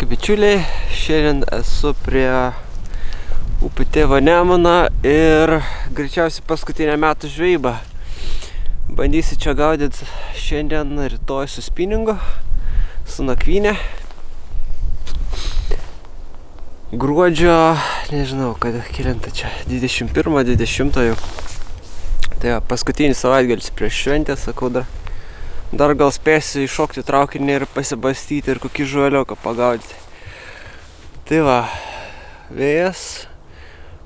Sveiki bičiuliai, šiandien esu prie upių tėvo Nemuno ir greičiausiai paskutinę metų žvejybą. Bandysiu čia gaudyti šiandien, rytoj su spinningu, su nakvynė. Gruodžio, nežinau, kada kelinta čia, 21-20 jau. Tai paskutinis savaitgalis prieš šventę, sakau, dar gal spėsiu iššokti traukinį ir pasibastyti ir kokį žuvelioką pagaudyti. Tai va, vėjas,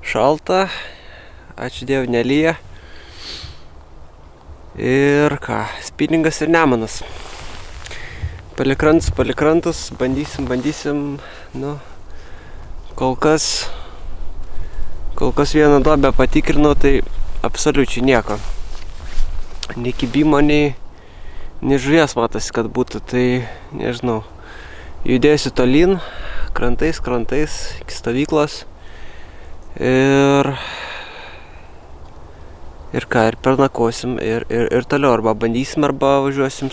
šalta, ačiū Dievui nelyja. Ir ką, spinningas ir Nemunas. Palikrantus, bandysim, nu, kol kas vieną duobę patikrinau, tai absoliučiai nieko. Nei kibimo, nei žuvies matosi, kad būtų, tai nežinau. Judėsiu tolyn, krantais, iki stovyklos. Ir ką, ir pernakosim, ir toliau, arba bandysim, arba važiuosim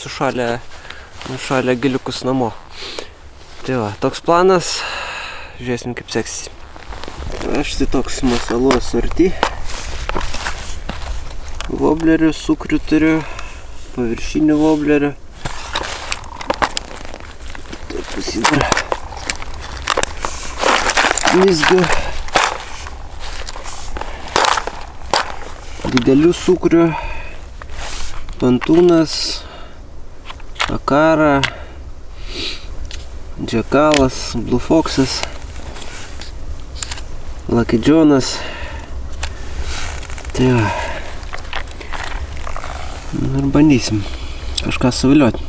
nušalę giliukus namo. Tai va, toks planas, žiūrėsim kaip seksis. Aš tai toks masalos sorti. Voblerių, sukrių turiu, paviršinių voblerių. Taip pasidara. Nizgių. Didelių sukrių. Pantūnas. Akara. Džekalas. Blue Foxas. Lucky Jonas. Tai va. Ir bandysim kažką suvilioti.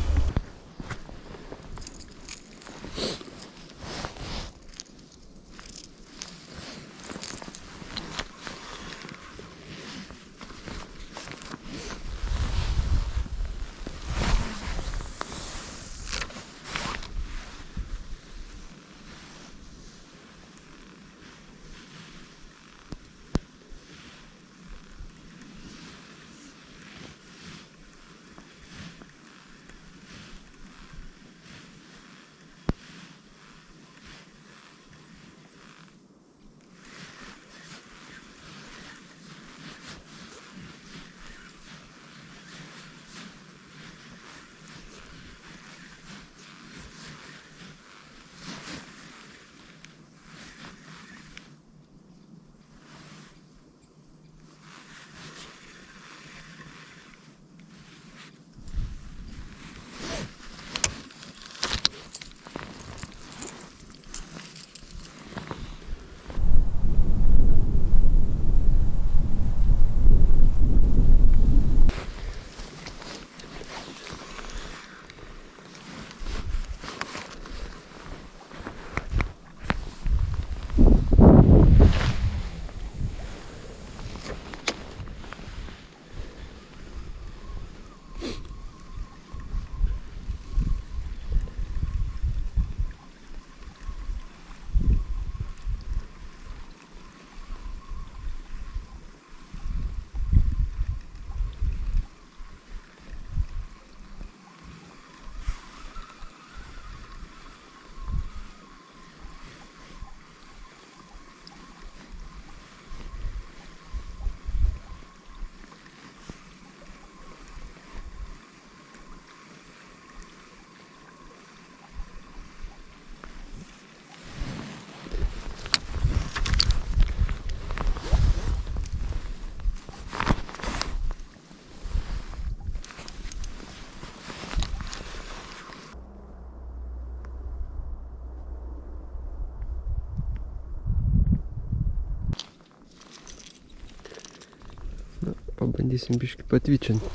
Pabandysim biškį patvyčinti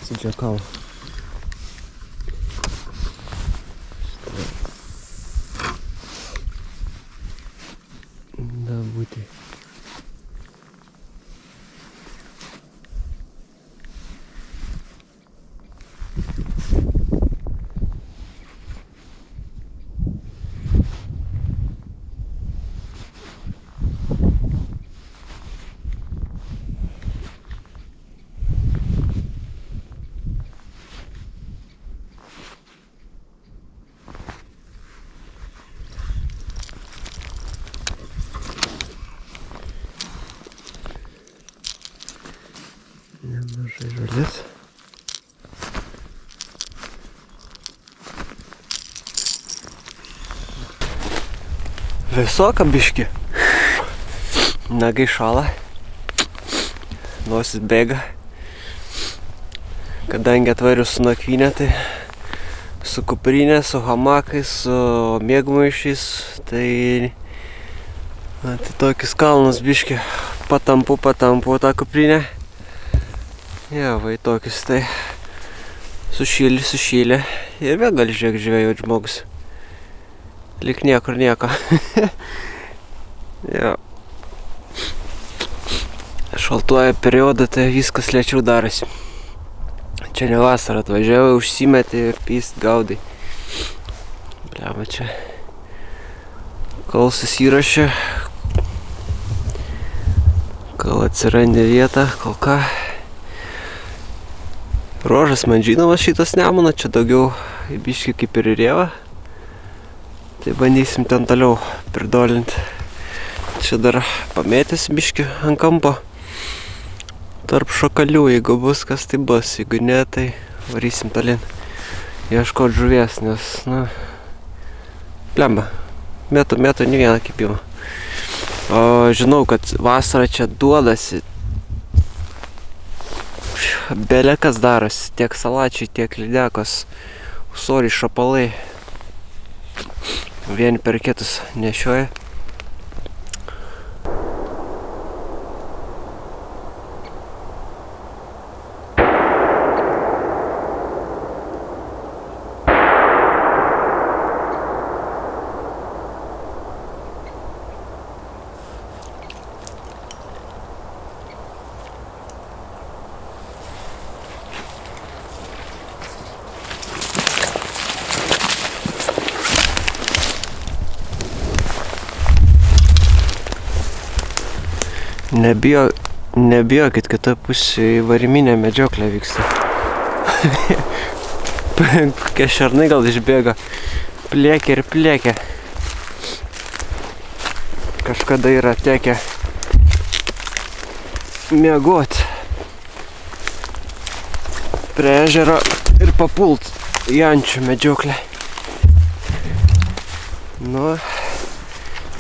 su džekalu. Da būti. Nemažai žolės. Visoka biški. Nagai šala. Nosis bėga. Kadangi atvariu su nakvynė, tai su kuprinė, su hamakais, su miegmaišiais, tai tokius kalnus biški patampu tą kuprinę. Va, tokius, tai sušylė ir vėl gali žiūrėk žvejot žmogus. Lik niekur nieko. Šaltuoja periodą, tai viskas lėčiau darosi. Čia ne vasarą atvažiavai, užsimetė ir pyst gaudai. Bliama čia. Kol susirašė, kol atsirandė vieta, kol ką. Ruožas man žinomas šitas Nemuno, čia daugiau biški kaip ir rėva. Tai bandysim ten toliau pridolinti. Čia dar pamėtęs biški ant kampo. Tarp šakalių, jeigu bus, kas tai bus. Jeigu ne, tai varysim tolin. Ieškot žuvies, nes, blemba. Metu ne vieną kibimą. O žinau, kad vasarą čia duodasi. Belekas darosi. Tiek salačiai, tiek lydekos. Usoriai, šapalai. Vieni per kitus nešioja. Nebijokit, kitoj pusėje variminė medžioklė vyksta. Kokie šernai gal išbėga. Plėkia ir plėkia. Kažkada yra tekę miegot prie ežero ir papult į ančių medžioklę.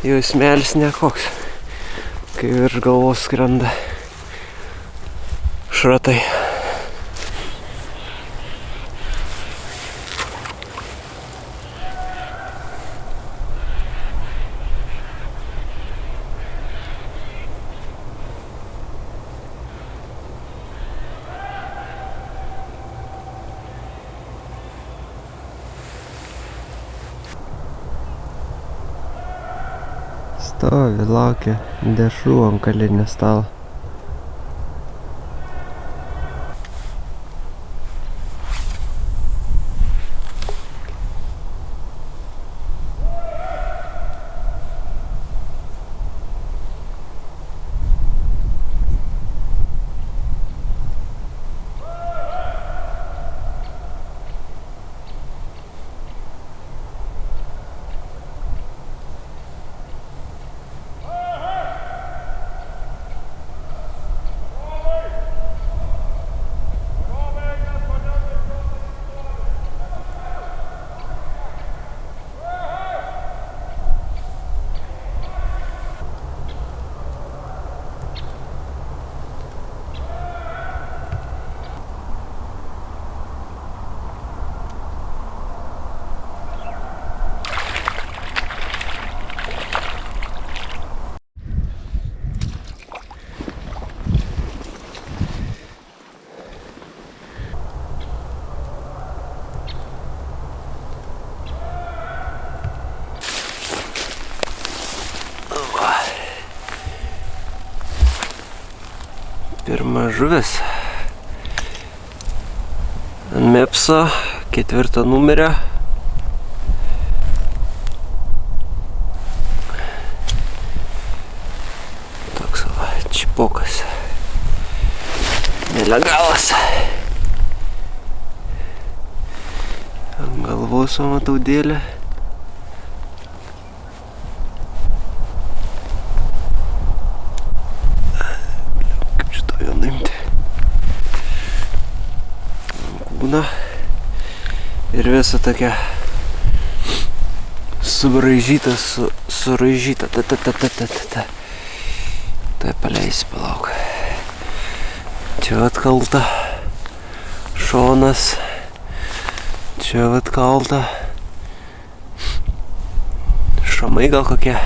Jau smelis nekoks. Kai virš galvos skrenda šratai. Stovi, laukia dešrų ant kalinio stalo. Pirma žuvis. Mepso 4 numerio. Toks čipokas. Nelegalas. Ant galvos matau dėlę. dugną. Ir visa tokia subraižyta, suraižyta. Tai paleisi, palauk. Čia atkalta šonas. Čia atkalta. Šamai gal kokie.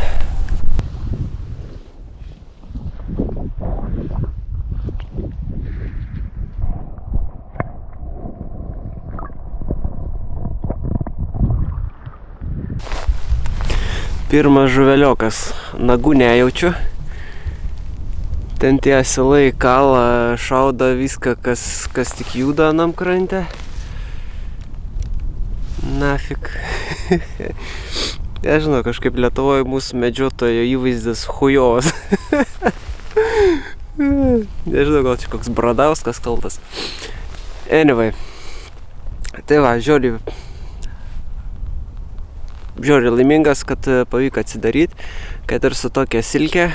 Pirmas žuveliokas. Nagų nejaučiu. Ten tie asilai kala, šaudo viską, kas tik juda anam krante. Nafik. Nežinau, kažkaip Lietuvoje mūsų medžiotojo įvaizdis chujovas. Nežinau, gal čia koks Bradauskas kaltas. Anyway. Tai va, žiūri laimingas, kad pavyko atsidaryti, kad ir su tokia silkė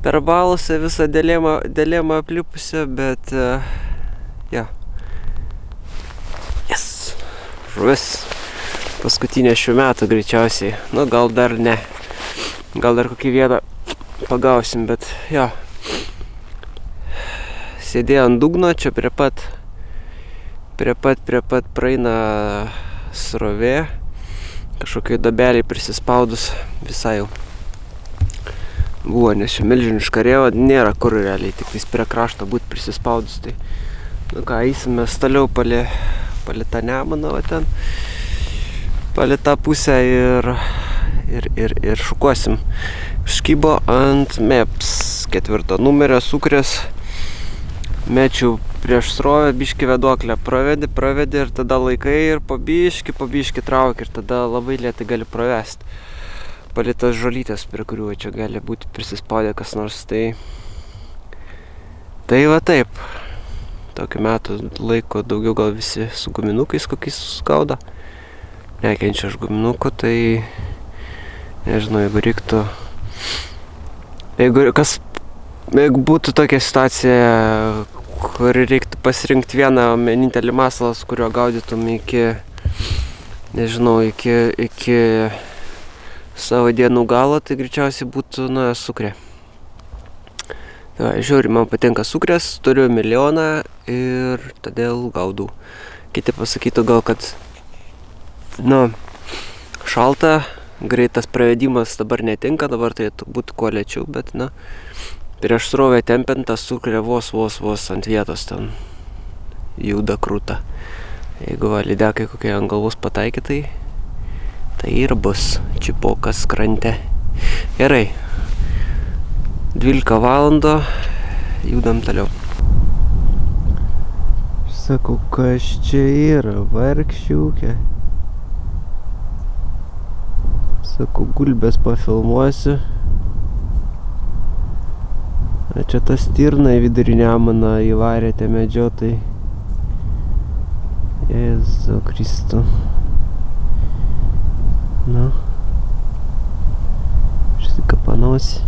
per balusą visą dėlėmą aplipusią, bet ja. Yes! Žuvis. Paskutinė šių metų greičiausiai. Nu, gal dar ne. Gal dar kokį vieną pagausim, bet jo. Sėdėjo ant dugno, čia prie pat praeina srovė. Kažkokiai dabeliai prisispaudus visai jau buvo, nes čia milžiniška rėva, nėra kur realiai, tik vis prie krašto būt prisispaudus. Tai, nu ką, eisime toliau palė tą Nemuną, va ten, palė tą pusę ir šukuosim. Škybo ant Maps 4 numerio sukrės, mečiau prieš srovę, biškį veduoklę pravedi ir tada laikai ir po biškį trauki ir tada labai lėtai gali pravesti. Palei tas žolytės, prie kurių čia gali būti prisispaudę kas nors, tai va taip. Tokiu metu laiko daugiau gal visi su guminukais kokiais gaudo. Nekenčia aš guminukų, tai nežinau, jeigu reiktų, jeigu būtų tokia situacija, kur reiktų pasirinkti vieną vienintelį masalą, su kuriuo gaudytum iki savo dienų galo, tai greičiausiai būtų, sukrė. Tai žiūri, man patinka sukrės, turiu milijoną ir todėl gaudau. Kiti pasakytų gal, kad, šalta, greitas pravedimas dabar netinka, dabar tai būtų kuo lėčiau, bet, prieš srovę tempintas sukrė vos ant vietos ten juda krūta. Jeigu lydekai kokie ant galvos pataikė, tai ir bus čipokas krante. Gerai. 12 valandų, judam toliau. Sakau, kas čia yra, vargšiukė. Sakau, gulbės pafilmuosiu. Čia tas stirna į vidurį Nemuną įvarė tie medžiotojai. Jėzau Kristų. Išsikapanausi.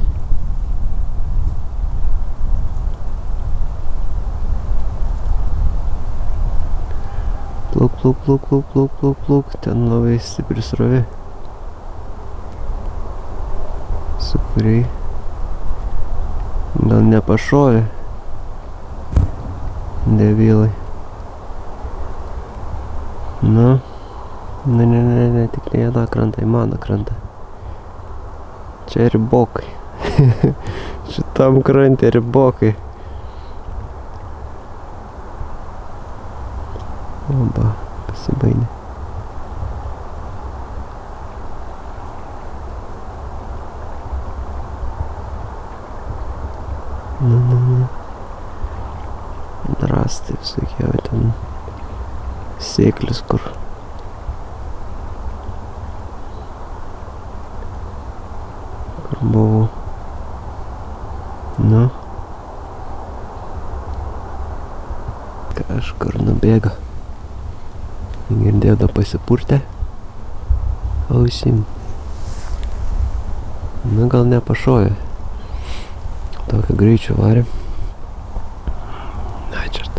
Pluk. Ten labai stipri srovė. Su kuriai gal nepašovė. Debilai. Ne, tik ne tą krantą, į mano krantą. Čia ribokai. Šitam krantė ribokai. Oba, pasibaigė. Rąstai visokie, ten sėklis kur. Kur buvau. Kažkur nubėga. Girdėda pasipurtė ausim. Gal nepašovė. Tokio greičio varė. Ačiūrt.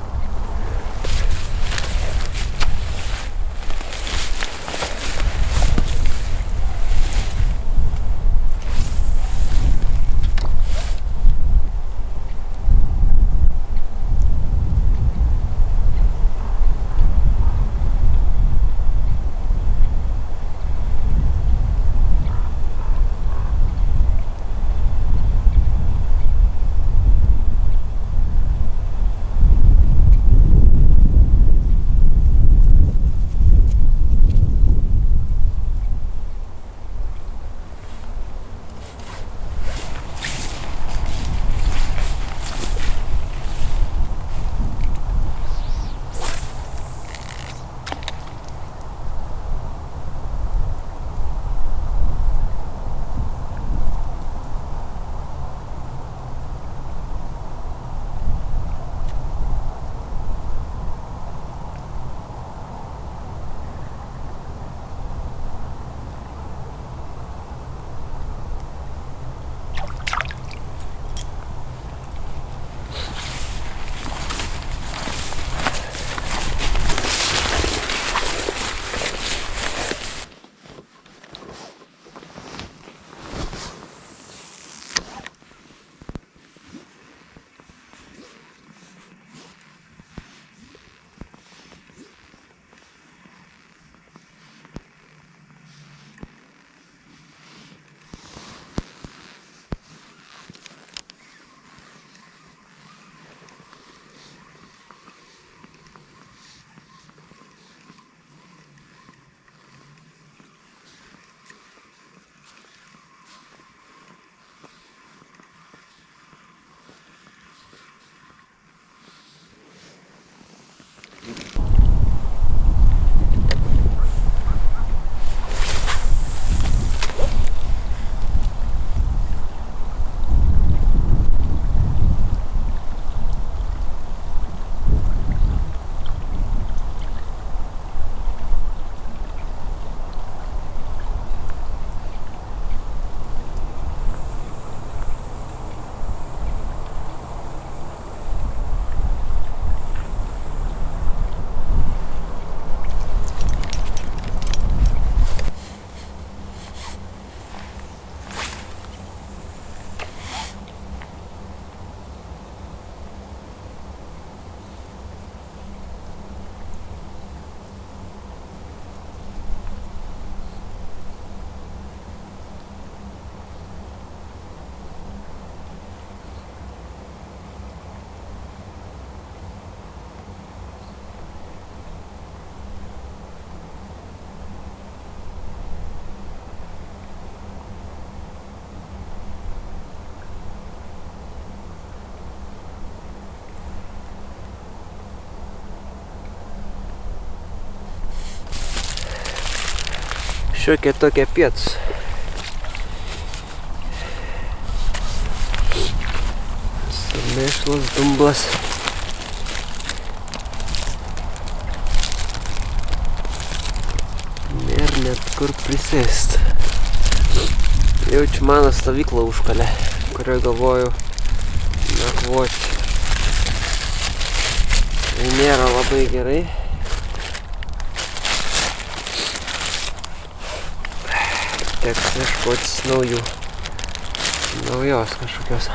šiokie tokie pietus. Mėšlas, dumblas. Nėra net kur prisėst. Jaučiu mano stovyklą užkalę, kurioje galvoju nakvoti. Tai nėra labai gerai. Teks ieškotis naujos kažkokios.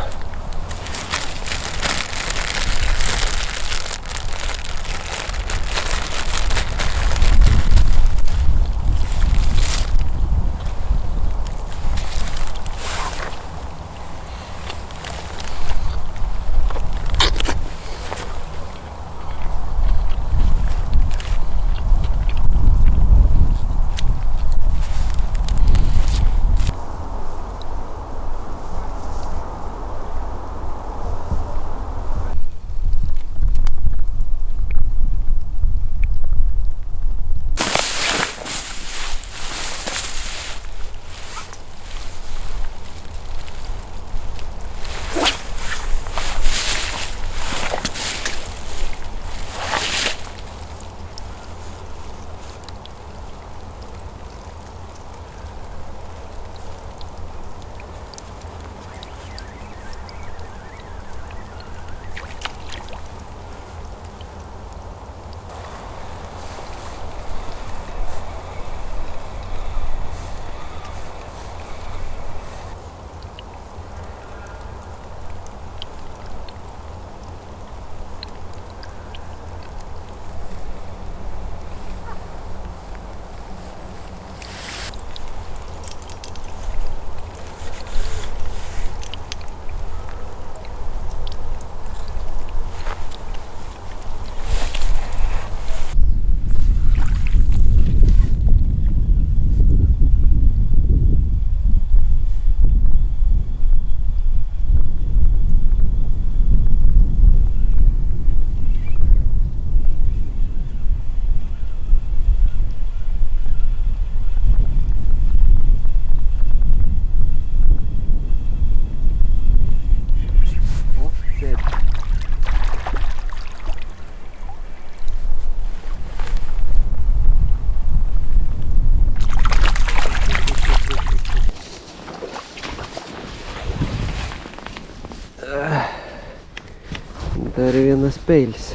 Dar vienas peilis.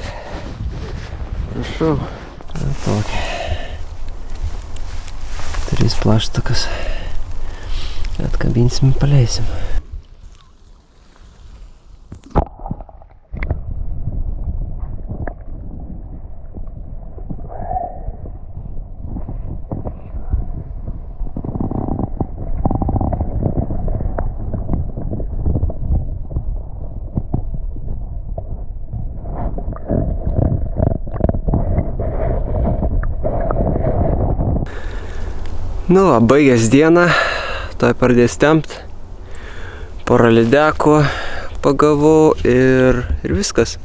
Prašau. Tokia. 3 plaštakas. Atkabinsim, paleisim. Nu, va, baigęs dieną, toj pradės tempt, porą lydekų pagavau ir viskas.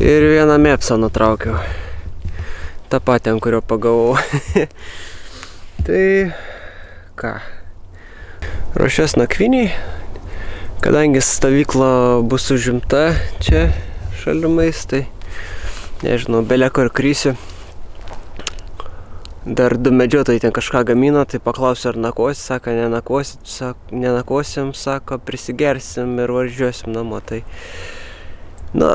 Ir vieną mėpsą nutraukiau, tą patį, ant kurio pagavau. Tai ką, ruošiuos nakviniai, kadangi stovykla bus užimta čia šalimais, tai nežinau, beleko ir krysiu. Dar 2 medžiotojai ten kažką gamino, tai paklausiu, ar nakvosi, sako, nenakosim, sako, prisigersim ir važiuosim namo, tai, na,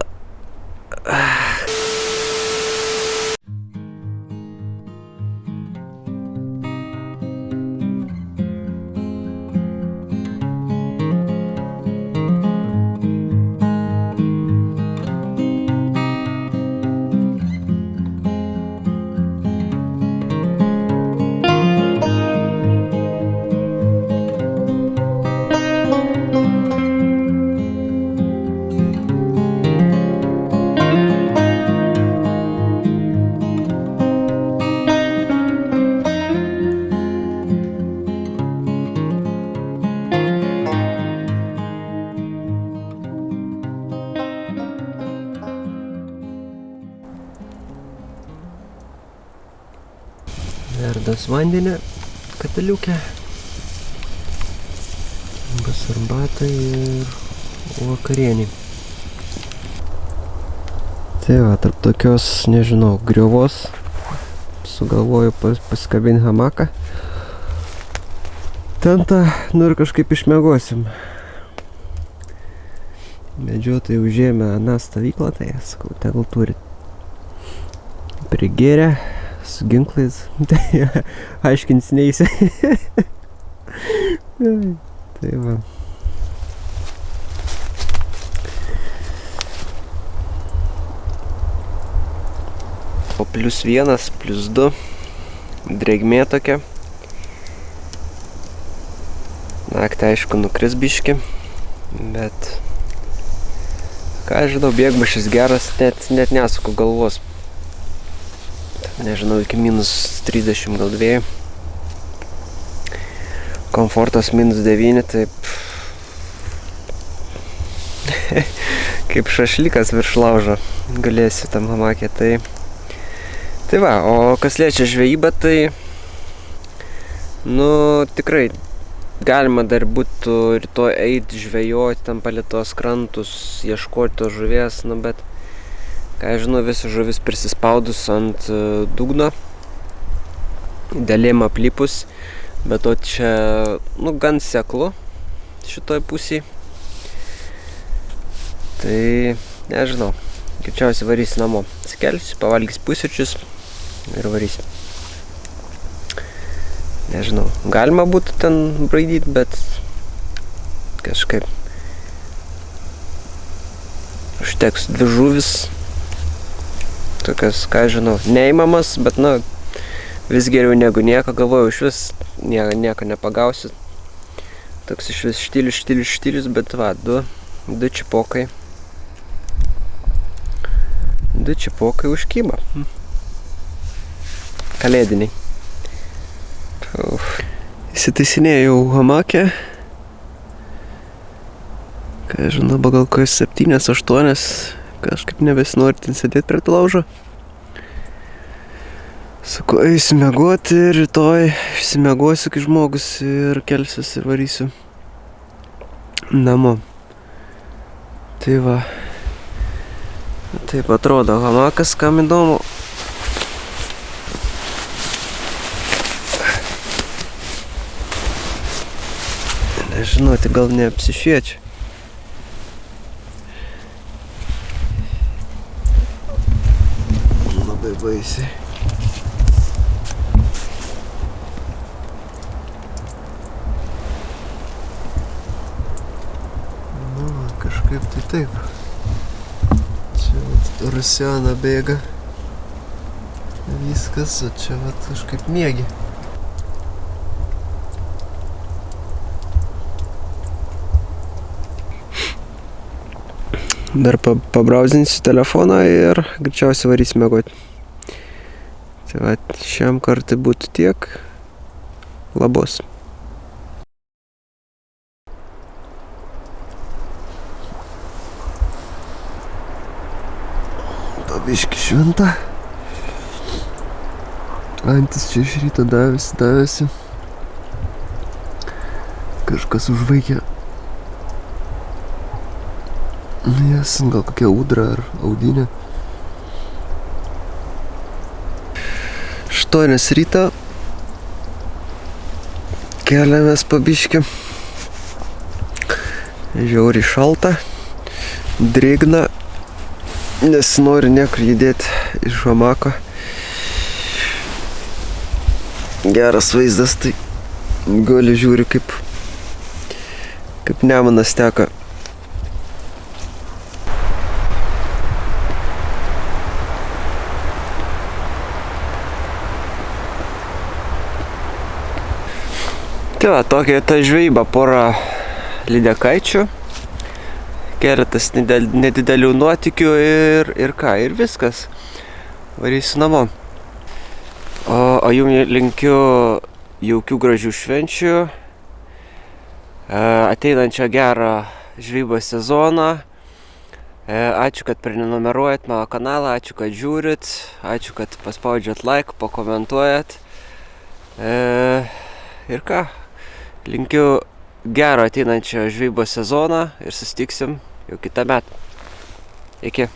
verdas vandenį, katiliukę. Bus arbatai ir vakarienį. Tai va, tarp tokios, nežinau, griovos sugalvoju pasikabinti hamaką. Tentą, nu ir kažkaip išmiegosim. Medžiotojai užėmė aną stovyklą, tai sakau, tegul turi. Prigėrę, su ginklais, tai aiškins neįsi. Tai va. O +1, +2, drėgmė tokia. Naktį aišku nukris biški, bet ką žinau, bėgbašis geras, net nesuku galvos. Nežinau, iki -30 gal 2. Komfortas -9, taip kaip šašlykas virš laužo galėsiu tam hamakė. Tai va, o kas liečia žvejybą, tai nu tikrai galima dar būtų rytoj eiti žvejoti tam palei tos krantus, ieškoti tos žuvies, nu bet ką žinau, visą žuvis prisispaudus ant dugno, dėlėm aplipus, bet to čia nu gan seklu šitoj pusėj. Tai nežinau, greičiausiai varys namo, atsikelsiu, pavalgys pusryčius ir varys. Nežinau, galima būtų ten braidyti, bet kažkaip užteks 2 žuvis. Tokias, ką žinau, neįmamas, bet nu vis geriau negu nieko. Galvoju, iš vis nieko nepagausiu. Toks iš vis štilius, bet va, 2 čipokai. 2 čipokai užkyba. Kalėdiniai. Įsitaisinėjau hamakę. Ką žinau, gal kokios 7-8, kažkaip nebesinori ten sėdėti prie to laužo. Sakau, eisiu miegoti ir rytoj išsimiegosiu kaip žmogus ir kelsiuosi ir varysiu namo. Tai va, taip atrodo hamakas, kam įdomu. Nežinau, tai gal neapsišviečia. Labai baisiai. Nu, kažkaip tai taip. Čia Rusiana bėga. Viskas, o čia kažkaip miegi. Dar pabrauzinsiu telefoną ir greičiausiai varysiu miegoti. Tai va, šiam kartui būtų tiek. Labos. Pabiški šventa. Antis čia iš ryto davėsi. Kažkas užvaikė. Jas, gal kokia ūdra ar audinė. 8 ryto. Keliamės pabiški. Žiauriai šalta. Drėgna. Nesinori niekur judėti iš hamako. Geras vaizdas, tai gali žiūri kaip Nemunas teka. Tai va, tokia ta žvejyba, pora lydekaičių, keletas nedidelių nuotykių ir ką, ir viskas. Varysiu namo. O jums linkiu jaukių gražių švenčių, ateinančią gerą žvejybos sezoną. Ačiū, kad prenumeruojat mano kanalą, ačiū, kad žiūrit, ačiū, kad paspaudžiat like, pakomentuojat. Ir ką, linkiu gero ateinančio žvejybos sezoną ir susitiksim jau kitą metą. Iki.